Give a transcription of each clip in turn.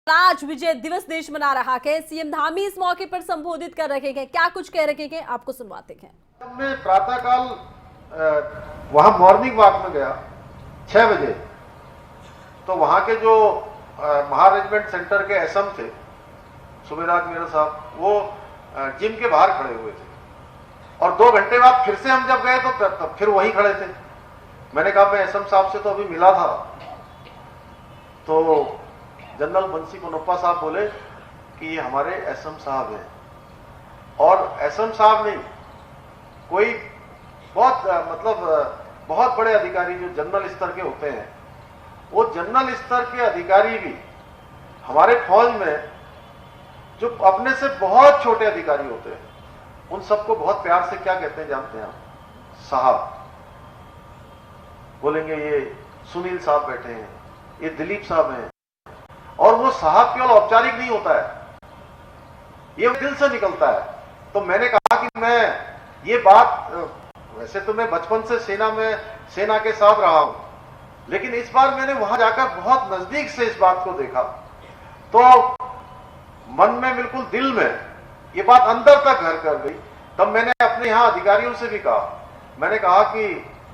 आज विजय दिवस देश मना रहा है। सीएम धामी इस मौके पर संबोधित कर रहे हैं। क्या कुछ कह रहे हैं आपको सुनवाते हैं। मैं प्रातःकाल वहां मॉर्निंग वॉक में गया 6 बजे। तो वहां के जो महारेजिमेंट सेंटर के एसएम थे सुबेदार मीरा साहब, वो जिम के बाहर खड़े हुए थे और 2 घंटे बाद फिर से हम जब गए तो फिर वहीं खड़े थे। मैंने कहा मैं एसएम साहब से तो अभी मिला था। तो जनरल बंसी पोनप्पा साहब बोले कि ये हमारे एसएम साहब हैं, और एसएम साहब नहीं, कोई बहुत बड़े अधिकारी जो जनरल स्तर के होते हैं, वो जनरल स्तर के अधिकारी भी हमारे फौज में जो अपने से बहुत छोटे अधिकारी होते हैं, उन सबको बहुत प्यार से क्या कहते हैं जानते हैं आप? साहब। बोलेंगे ये सुनील साहब बैठे हैं, ये दिलीप साहब हैं, और वो साहब केवल औपचारिक नहीं होता है, ये दिल से निकलता है। तो मैंने कहा कि मैं ये बात, वैसे तो मैं बचपन से सेना के साथ रहा हूं, लेकिन इस बार मैंने वहां जाकर बहुत नजदीक से इस बात को देखा, तो मन में बिल्कुल दिल में ये बात अंदर तक घर कर गई। तब मैंने अपने यहां अधिकारियों से भी कहा, मैंने कहा कि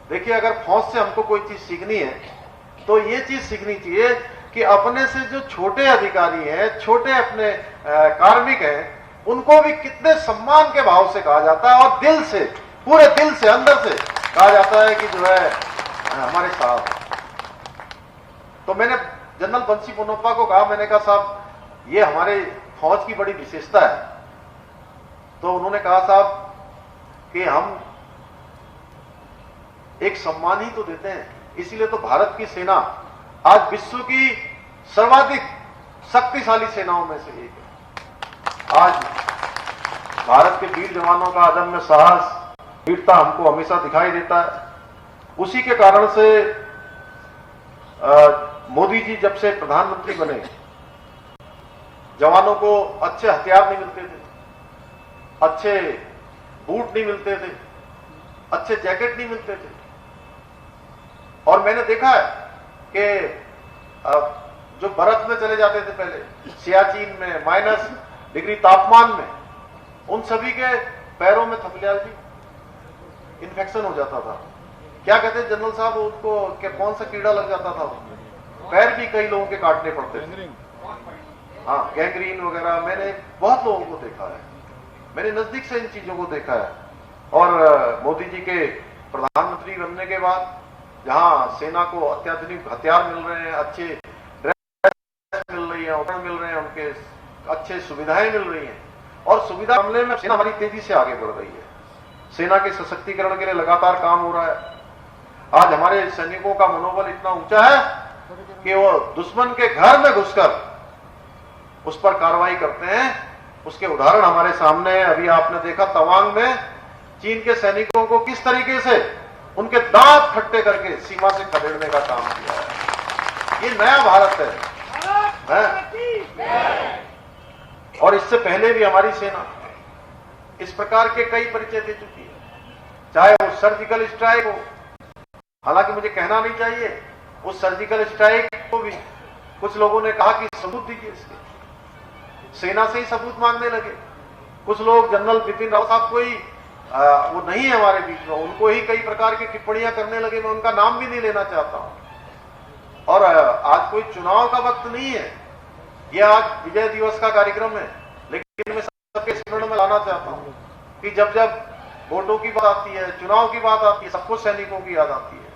देखिए, अगर फौज से हमको कोई चीज सीखनी है तो ये चीज सीखनी चाहिए कि अपने से जो छोटे अधिकारी हैं, छोटे अपने कार्मिक हैं, उनको भी कितने सम्मान के भाव से कहा जाता है और दिल से, पूरे दिल से, अंदर से कहा जाता है कि जो है हमारे साहब। तो मैंने जनरल बंसी पोनप्पा को कहा, मैंने कहा साहब ये हमारे फौज की बड़ी विशेषता है। तो उन्होंने कहा साहब कि हम एक सम्मान ही तो देते हैं, इसीलिए तो भारत की सेना आज विश्व की सर्वाधिक शक्तिशाली सेनाओं में से एक है। आज भारत के वीर जवानों का अदम्य साहस, वीरता हमको हमेशा दिखाई देता है। उसी के कारण से मोदी जी जब से प्रधानमंत्री बने, जवानों को अच्छे हथियार नहीं मिलते थे, अच्छे बूट नहीं मिलते थे, अच्छे जैकेट नहीं मिलते थे। और मैंने देखा है कि जो बर्फ में चले जाते थे पहले, सियाचिन में -डिग्री तापमान में, उन सभी के पैरों में थपलियाजी इन्फेक्शन हो जाता था। क्या कहते हैं जनरल साहब, उनको कौन सा कीड़ा लग जाता था, पैर भी कई लोगों के काटने पड़ते थे। हाँ, गैंग्रीन वगैरह मैंने बहुत लोगों को देखा है, मैंने नजदीक से इन चीजों को देखा है। और मोदी जी के प्रधानमंत्री बनने के बाद जहां सेना को अत्याधुनिक हथियार मिल रहे हैं, अच्छे ड्रेस मिल रही है, उपकरण मिल रहे हैं, उनके अच्छे सुविधाएं मिल रही हैं, और सुविधा मामले में सेना हमारी तेजी से आगे बढ़ रही है। सेना के सशक्तिकरण के लिए लगातार काम हो रहा है। आज हमारे सैनिकों का मनोबल इतना ऊंचा है कि वो दुश्मन के घर में घुसकर उस पर कार्रवाई करते हैं। उसके उदाहरण हमारे सामने है। अभी आपने देखा तवांग में चीन के सैनिकों को किस तरीके से उनके दांत खट्टे करके सीमा से खदेड़ने का काम किया है। ये नया भारत है। और इससे पहले भी हमारी सेना इस प्रकार के कई परिचय दे चुकी है, चाहे वो सर्जिकल स्ट्राइक हो। हालांकि मुझे कहना नहीं चाहिए, उस सर्जिकल स्ट्राइक को भी कुछ लोगों ने कहा कि सबूत दीजिए इसके, सेना से ही सबूत मांगने लगे। कुछ लोग जनरल बिपिन रावत साहब को ही वो नहीं है हमारे बीच में, उनको ही कई प्रकार की टिप्पणियां करने लगे। मैं उनका नाम भी नहीं लेना चाहता हूं। और आज कोई चुनाव का वक्त नहीं है, यह आज विजय दिवस का कार्यक्रम है, लेकिन मैं सबके स्मरण में लाना चाहता हूं कि जब जब वोटों की बात आती है, चुनाव की बात आती है, सबको सैनिकों की याद आती है,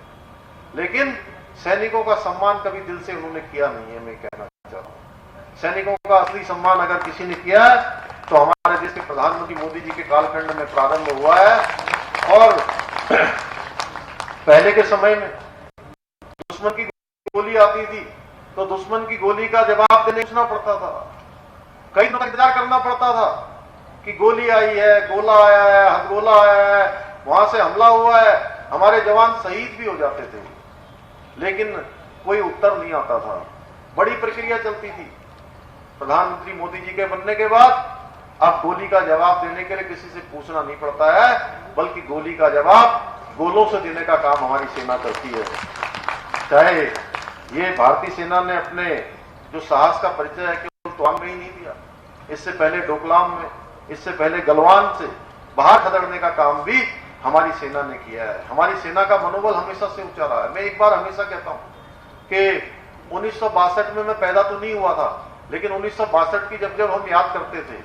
लेकिन सैनिकों का सम्मान कभी दिल से उन्होंने किया नहीं है। मैं कहना चाहता हूं, सैनिकों का असली सम्मान अगर किसी ने किया है तो हमारे देश के प्रधानमंत्री मोदी जी के कालखंड में प्रारंभ हुआ है। और पहले के समय में दुश्मन की गोली आती थी तो दुश्मन की गोली का जवाब देने पूछना पड़ता था, कई दिनों तक इंतजार करना पड़ता था कि गोली आई है, गोला आया है, हथगोला आया है, वहां से हमला हुआ है। हमारे जवान शहीद भी हो जाते थे, लेकिन कोई उत्तर नहीं आता था। बड़ी प्रक्रिया चलती थी। प्रधानमंत्री मोदी जी के बनने के बाद अब गोली का जवाब देने के लिए किसी से पूछना नहीं पड़ता है, बल्कि गोली का जवाब गोलों से देने का काम हमारी सेना करती है। चाहे ये भारतीय सेना ने अपने जो साहस का परिचय है केवल तवांग में ही नहीं दिया, इससे पहले डोकलाम में, इससे पहले गलवान से बाहर खदेड़ने का काम भी हमारी सेना ने किया है। हमारी सेना का मनोबल हमेशा से ऊंचा रहा है। मैं एक बार हमेशा कहता हूं कि 1962 में मैं पैदा तो नहीं हुआ था, लेकिन 1962 की जब हम याद करते थे,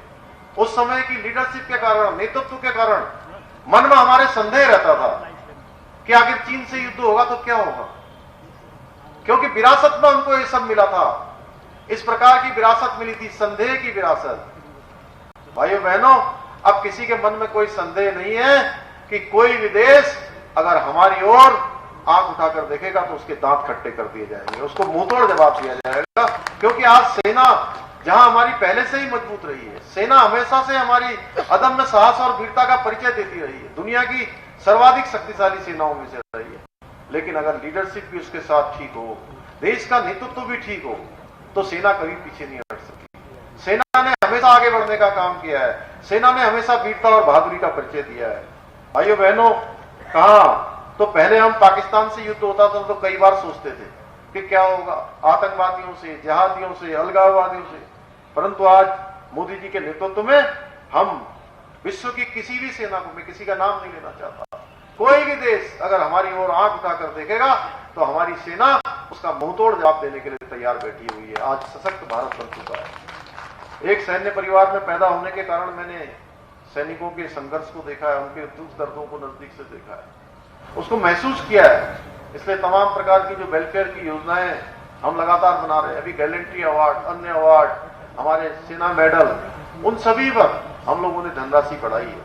उस समय की लीडरशिप के कारण, नेतृत्व के कारण मन में हमारे संदेह रहता था कि आखिर चीन से युद्ध होगा तो क्या होगा, क्योंकि विरासत में हमको ये सब मिला था। इस प्रकार की विरासत मिली थी, संदेह की विरासत। भाइयों बहनों, अब किसी के मन में कोई संदेह नहीं है कि कोई विदेश अगर हमारी ओर आंख उठाकर देखेगा तो उसके दांत खट्टे कर दिए जाएंगे, उसको मुंहतोड़ जवाब दिया जाएगा। क्योंकि आज सेना जहां हमारी पहले से ही मजबूत रही है, सेना हमेशा से हमारी अदम्य साहस और वीरता का परिचय देती रही है, दुनिया की सर्वाधिक शक्तिशाली सेनाओं में से रही है। लेकिन अगर लीडरशिप भी उसके साथ ठीक हो, देश का नेतृत्व भी ठीक हो, तो सेना कभी पीछे नहीं हट सकती। सेना ने हमेशा आगे बढ़ने का काम किया है, सेना ने हमेशा वीरता और बहादुरी का परिचय दिया है। भाइयों बहनों, कहा तो पहले हम पाकिस्तान से युद्ध होता था तो कई बार सोचते थे कि क्या होगा, आतंकवादियों से, जिहादियों से, अलगाववादियों से। परंतु आज मोदी जी के नेतृत्व में हम विश्व की किसी भी सेना को, मैं किसी का नाम नहीं लेना चाहता, कोई भी देश अगर हमारी ओर आंख उठाकर देखेगा तो हमारी सेना उसका मुंहतोड़ जवाब देने के लिए तैयार बैठी हुई है। आज सशक्त भारत बन चुका है। एक सैन्य परिवार में पैदा होने के कारण मैंने सैनिकों के संघर्ष को देखा है, उनके दुख दर्दों को नजदीक से देखा है, उसको महसूस किया है। इसलिए तमाम प्रकार की जो वेलफेयर की योजनाएं हम लगातार बना रहे हैं, अभी गैलेंट्री अवार्ड, अन्य अवार्ड, हमारे सेना मेडल, उन सभी पर हम लोगों ने धनराशि बढ़ाई है।